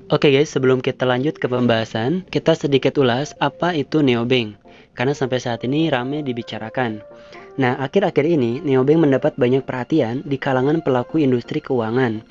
Oke guys, sebelum kita lanjut ke pembahasan, kita sedikit ulas apa itu neobank. Karena sampai saat ini ramai dibicarakan. Nah, akhir-akhir ini neobank mendapat banyak perhatian di kalangan pelaku industri keuangan.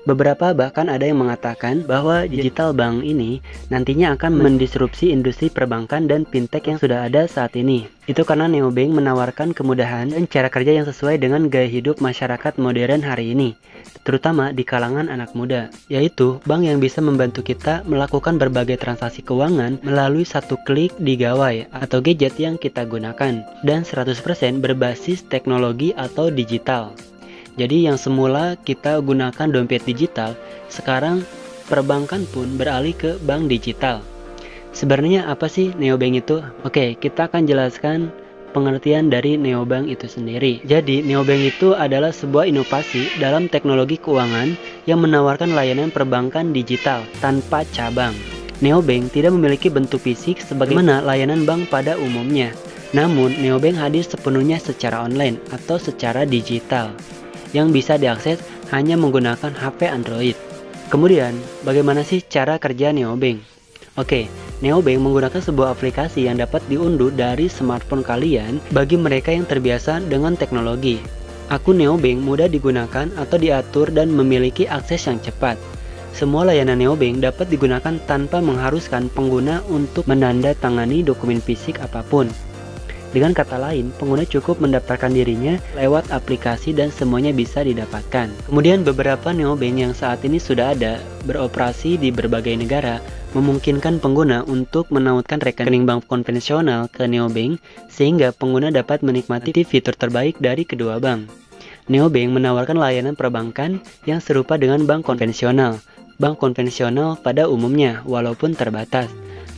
Beberapa bahkan ada yang mengatakan bahwa digital bank ini nantinya akan mendisrupsi industri perbankan dan fintech yang sudah ada saat ini. Itu karena neobank menawarkan kemudahan dan cara kerja yang sesuai dengan gaya hidup masyarakat modern hari ini, terutama di kalangan anak muda, yaitu bank yang bisa membantu kita melakukan berbagai transaksi keuangan melalui satu klik di gawai atau gadget yang kita gunakan, dan 100% berbasis teknologi atau digital. Jadi yang semula kita gunakan dompet digital, sekarang perbankan pun beralih ke bank digital. Sebenarnya apa sih neobank itu? Oke, kita akan jelaskan pengertian dari neobank itu sendiri. Jadi, neobank itu adalah sebuah inovasi dalam teknologi keuangan yang menawarkan layanan perbankan digital tanpa cabang. Neobank tidak memiliki bentuk fisik sebagaimana layanan bank pada umumnya. Namun, neobank hadir sepenuhnya secara online atau secara digital yang bisa diakses hanya menggunakan HP Android. Kemudian, bagaimana sih cara kerja neobank? Oke, neobank menggunakan sebuah aplikasi yang dapat diunduh dari smartphone kalian bagi mereka yang terbiasa dengan teknologi. Akun neobank mudah digunakan atau diatur dan memiliki akses yang cepat. Semua layanan neobank dapat digunakan tanpa mengharuskan pengguna untuk menandatangani dokumen fisik apapun. Dengan kata lain, pengguna cukup mendaftarkan dirinya lewat aplikasi dan semuanya bisa didapatkan. Kemudian beberapa neobank yang saat ini sudah ada beroperasi di berbagai negara memungkinkan pengguna untuk menautkan rekening bank konvensional ke neobank sehingga pengguna dapat menikmati fitur terbaik dari kedua bank. Neobank menawarkan layanan perbankan yang serupa dengan bank konvensional pada umumnya walaupun terbatas.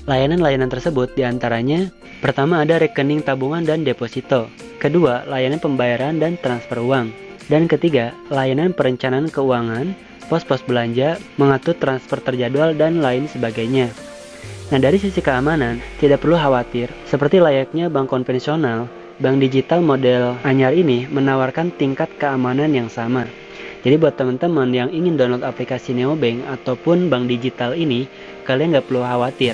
Layanan-layanan tersebut diantaranya: pertama ada rekening tabungan dan deposito, kedua layanan pembayaran dan transfer uang, dan ketiga layanan perencanaan keuangan, pos-pos belanja, mengatur transfer terjadwal dan lain sebagainya. Nah, dari sisi keamanan tidak perlu khawatir, seperti layaknya bank konvensional, bank digital model anyar ini menawarkan tingkat keamanan yang sama. Jadi buat teman-teman yang ingin download aplikasi neobank ataupun bank digital ini, kalian nggak perlu khawatir.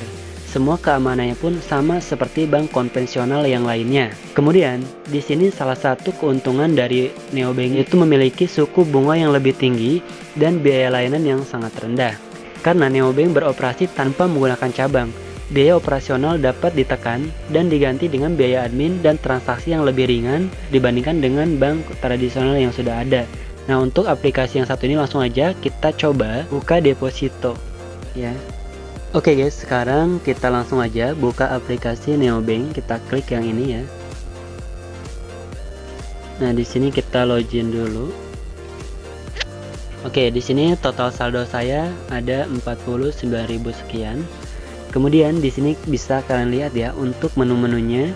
Semua keamanannya pun sama seperti bank konvensional yang lainnya. Kemudian, di sini salah satu keuntungan dari neobank itu memiliki suku bunga yang lebih tinggi dan biaya layanan yang sangat rendah. Karena neobank beroperasi tanpa menggunakan cabang, biaya operasional dapat ditekan dan diganti dengan biaya admin dan transaksi yang lebih ringan dibandingkan dengan bank tradisional yang sudah ada. Nah, untuk aplikasi yang satu ini langsung aja kita coba buka deposito ya. Oke guys, sekarang kita langsung aja buka aplikasi neobank. Kita klik yang ini ya. Nah, di sini kita login dulu. Oke, di sini total saldo saya ada 49.000 sekian. Kemudian di sini bisa kalian lihat ya, untuk menu-menunya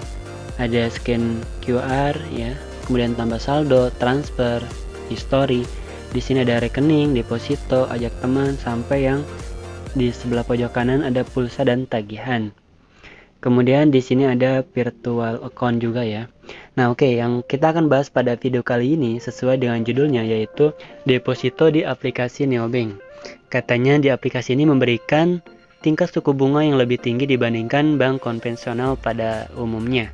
ada scan QR ya, kemudian tambah saldo, transfer, history. Di sini ada rekening, deposito, ajak teman, sampai yang di sebelah pojok kanan ada pulsa dan tagihan. Kemudian di sini ada virtual account juga ya. Nah, oke, yang kita akan bahas pada video kali ini sesuai dengan judulnya, yaitu deposito di aplikasi neobank. Katanya di aplikasi ini memberikan tingkat suku bunga yang lebih tinggi dibandingkan bank konvensional pada umumnya.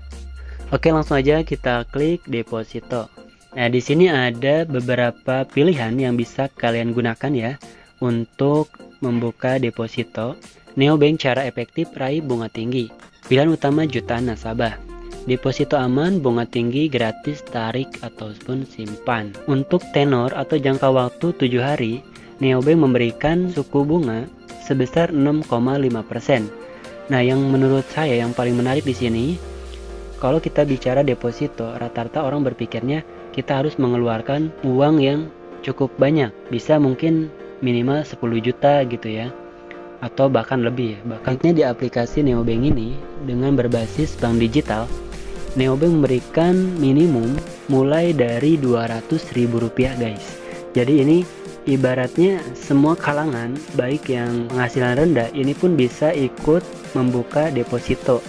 Oke, langsung aja kita klik deposito. Nah, di sini ada beberapa pilihan yang bisa kalian gunakan ya untuk membuka deposito. Neobank cara efektif raih bunga tinggi. Pilihan utama jutaan nasabah. Deposito aman, bunga tinggi, gratis tarik ataupun simpan. Untuk tenor atau jangka waktu 7 hari, neobank memberikan suku bunga sebesar 6,5%. Nah, yang menurut saya yang paling menarik di sini, kalau kita bicara deposito, rata-rata orang berpikirnya kita harus mengeluarkan uang yang cukup banyak, bisa mungkin minimal 10 juta gitu ya, atau bahkan lebih ya. Bahkan di aplikasi neobank ini dengan berbasis bank digital, neobank memberikan minimum mulai dari Rp200.000 guys. Jadi ini ibaratnya semua kalangan, baik yang penghasilan rendah ini pun bisa ikut membuka deposito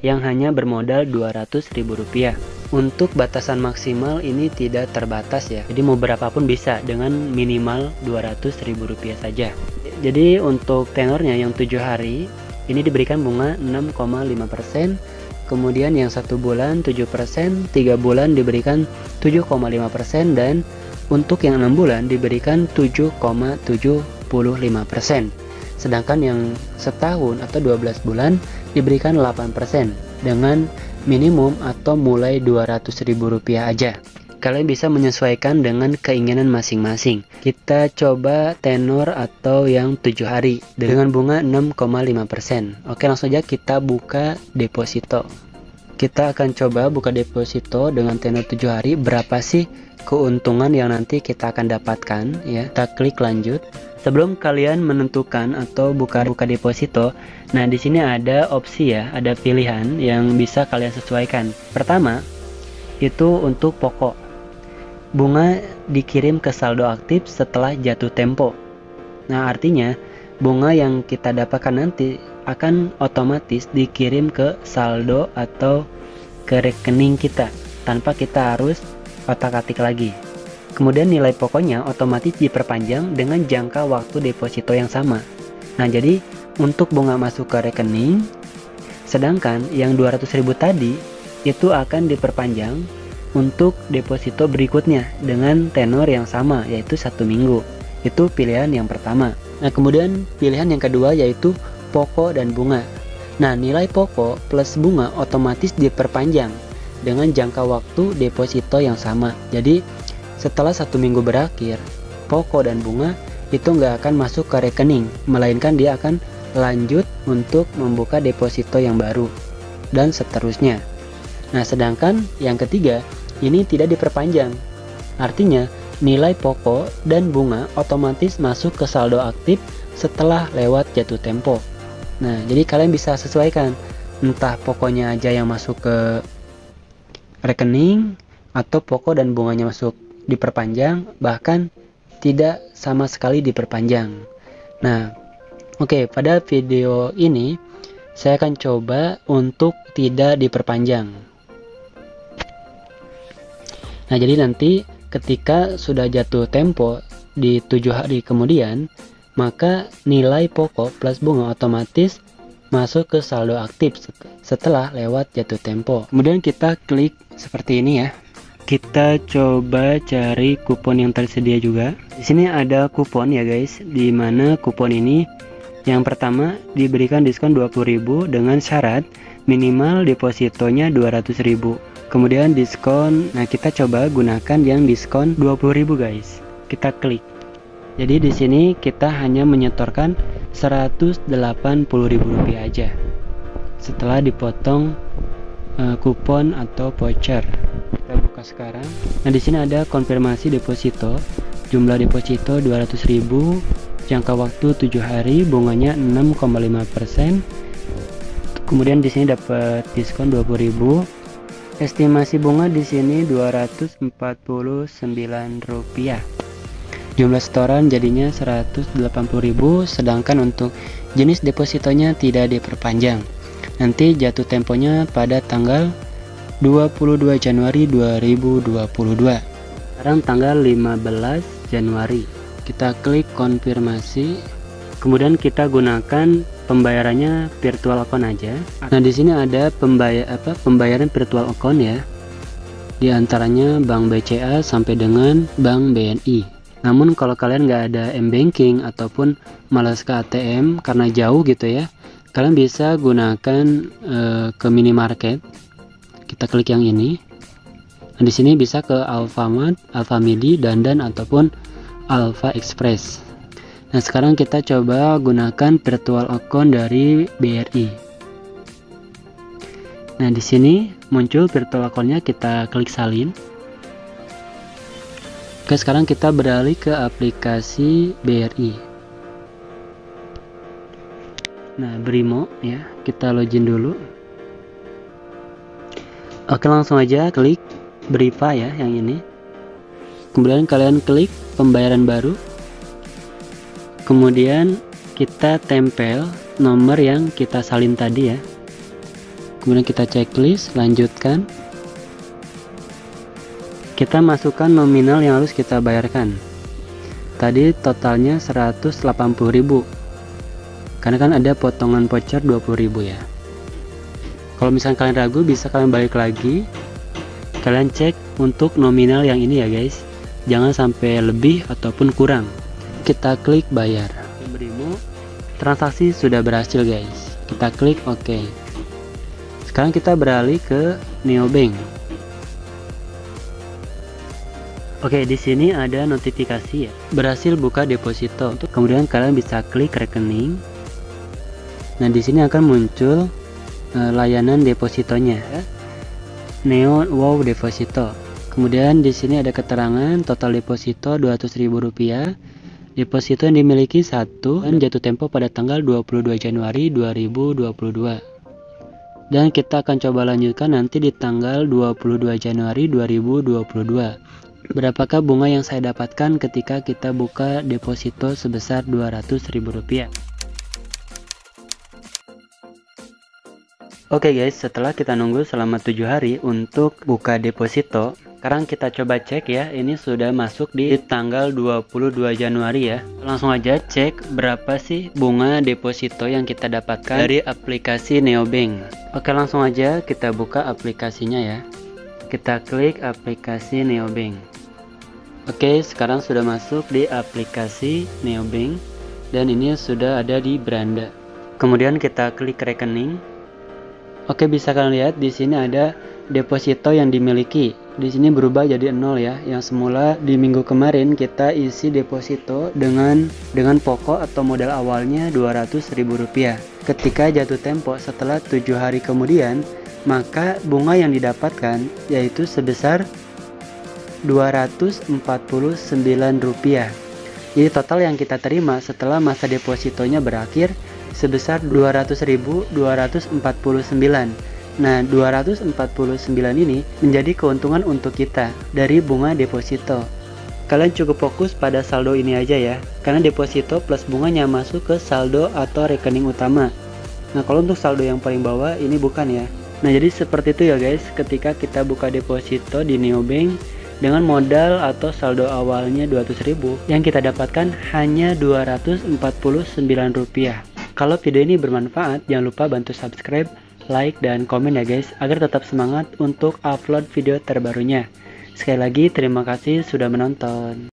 yang hanya bermodal Rp200.000. Untuk batasan maksimal ini tidak terbatas ya, jadi mau berapapun bisa dengan minimal Rp200.000 saja. Jadi untuk tenornya yang 7 hari ini diberikan bunga 6,5%, kemudian yang 1 bulan 7%, 3 bulan diberikan 7,5%, dan untuk yang 6 bulan diberikan 7,75%. Sedangkan yang setahun atau 12 bulan diberikan 8% dengan minimum atau mulai Rp200.000 aja. Kalian bisa menyesuaikan dengan keinginan masing-masing. Kita coba tenor atau yang 7 hari dengan bunga 6,5%. Oke, langsung aja kita buka deposito. Kita akan coba buka deposito dengan tenor 7 hari. Berapa sih keuntungan yang nanti kita akan dapatkan ya? Kita klik lanjut. Sebelum kalian menentukan atau buka deposito, nah di sini ada opsi ya, ada pilihan yang bisa kalian sesuaikan. Pertama, itu untuk pokok. Bunga dikirim ke saldo aktif setelah jatuh tempo. Nah, artinya bunga yang kita dapatkan nanti akan otomatis dikirim ke saldo atau ke rekening kita tanpa kita harus otak-atik lagi. Kemudian nilai pokoknya otomatis diperpanjang dengan jangka waktu deposito yang sama. Nah, jadi untuk bunga masuk ke rekening, sedangkan yang 200.000 tadi itu akan diperpanjang untuk deposito berikutnya dengan tenor yang sama, yaitu 1 minggu. Itu pilihan yang pertama. Nah, kemudian pilihan yang kedua yaitu pokok dan bunga. Nah, nilai pokok plus bunga otomatis diperpanjang dengan jangka waktu deposito yang sama. Jadi setelah 1 minggu berakhir, pokok dan bunga itu nggak akan masuk ke rekening, melainkan dia akan lanjut untuk membuka deposito yang baru, dan seterusnya. Nah, sedangkan yang ketiga, ini tidak diperpanjang. Artinya, nilai pokok dan bunga otomatis masuk ke saldo aktif setelah lewat jatuh tempo. Nah, jadi kalian bisa sesuaikan, entah pokoknya aja yang masuk ke rekening, atau pokok dan bunganya masuk diperpanjang, bahkan tidak sama sekali diperpanjang. Nah, oke, pada video ini saya akan coba untuk tidak diperpanjang. Nah, jadi nanti ketika sudah jatuh tempo di 7 hari kemudian, maka nilai pokok plus bunga otomatis masuk ke saldo aktif setelah lewat jatuh tempo. Kemudian kita klik seperti ini ya. Kita coba cari kupon yang tersedia juga. Di sini ada kupon ya guys, di mana kupon ini yang pertama diberikan diskon 20.000 dengan syarat minimal depositonya 200.000. Kemudian diskon, nah kita coba gunakan yang diskon 20.000 guys. Kita klik. Jadi di sini kita hanya menyetorkan Rp180.000 aja setelah dipotong kupon atau voucher. Kita buka sekarang. Nah, di sini ada konfirmasi deposito. Jumlah deposito 200.000, jangka waktu 7 hari, bunganya 6,5%. Kemudian di sini dapat diskon 20.000. Estimasi bunga di sini Rp249. Jumlah setoran jadinya 180.000, sedangkan untuk jenis depositonya tidak diperpanjang. Nanti jatuh temponya pada tanggal 22 Januari 2022. Sekarang tanggal 15 Januari. Kita klik konfirmasi. Kemudian kita gunakan pembayarannya virtual account aja. Nah, di sini ada pembayaran virtual account ya. Di antaranya Bank BCA sampai dengan Bank BNI. Namun kalau kalian nggak ada m-banking ataupun malas ke ATM karena jauh gitu ya, kalian bisa gunakan ke minimarket. Kita klik yang ini. Nah, di sini bisa ke Alfamart, Alfamidi, Dandan ataupun Alfa Express. Nah, sekarang kita coba gunakan virtual account dari BRI. Nah, di sini muncul virtual account-nya, kita klik salin. Oke, sekarang kita beralih ke aplikasi BRI. Nah, Brimo ya, kita login dulu. Oke, langsung aja klik Briva ya, yang ini. Kemudian kalian klik pembayaran baru. Kemudian kita tempel nomor yang kita salin tadi ya. Kemudian kita checklist, lanjutkan. Kita masukkan nominal yang harus kita bayarkan. tadi totalnya 180.000. Karena kan ada potongan voucher 20.000 ya. Kalau misalnya kalian ragu, bisa kalian balik lagi. Kalian cek untuk nominal yang ini ya guys. Jangan sampai lebih ataupun kurang. Kita klik bayar. Berimu, transaksi sudah berhasil guys. Kita klik OK. Sekarang kita beralih ke Neobank. Oke, di sini ada notifikasi ya. Berhasil buka deposito. Kemudian kalian bisa klik rekening. Nah, di sini akan muncul layanan depositonya, Neo Wow Deposito. Kemudian di sini ada keterangan total deposito Rp200.000. Deposito yang dimiliki 1 dan jatuh tempo pada tanggal 22 Januari 2022. Dan kita akan coba lanjutkan nanti di tanggal 22 Januari 2022. Berapakah bunga yang saya dapatkan ketika kita buka deposito sebesar Rp200.000? Oke guys, setelah kita nunggu selama 7 hari untuk buka deposito, sekarang kita coba cek ya, ini sudah masuk di tanggal 22 Januari ya. Langsung aja cek berapa sih bunga deposito yang kita dapatkan dari aplikasi Neobank. Oke, langsung aja kita buka aplikasinya ya. Kita klik aplikasi Neobank. Oke, sekarang sudah masuk di aplikasi Neobank dan ini sudah ada di beranda. Kemudian kita klik rekening. Oke, bisa kalian lihat di sini ada deposito yang dimiliki. Di sini berubah jadi 0 ya. Yang semula di minggu kemarin kita isi deposito dengan pokok atau modal awalnya Rp200.000. Ketika jatuh tempo setelah 7 hari kemudian, maka bunga yang didapatkan yaitu sebesar Rp249. Jadi total yang kita terima setelah masa depositonya berakhir sebesar 200.249. Nah, 249 ini menjadi keuntungan untuk kita dari bunga deposito. Kalian cukup fokus pada saldo ini aja ya, karena deposito plus bunganya masuk ke saldo atau rekening utama. Nah, kalau untuk saldo yang paling bawah ini bukan ya. Nah, jadi seperti itu ya guys, ketika kita buka deposito di Neobank dengan modal atau saldo awalnya 200.000, yang kita dapatkan hanya Rp249. Kalau video ini bermanfaat, jangan lupa bantu subscribe, like, dan komen ya guys, agar tetap semangat untuk upload video terbarunya. Sekali lagi, terima kasih sudah menonton.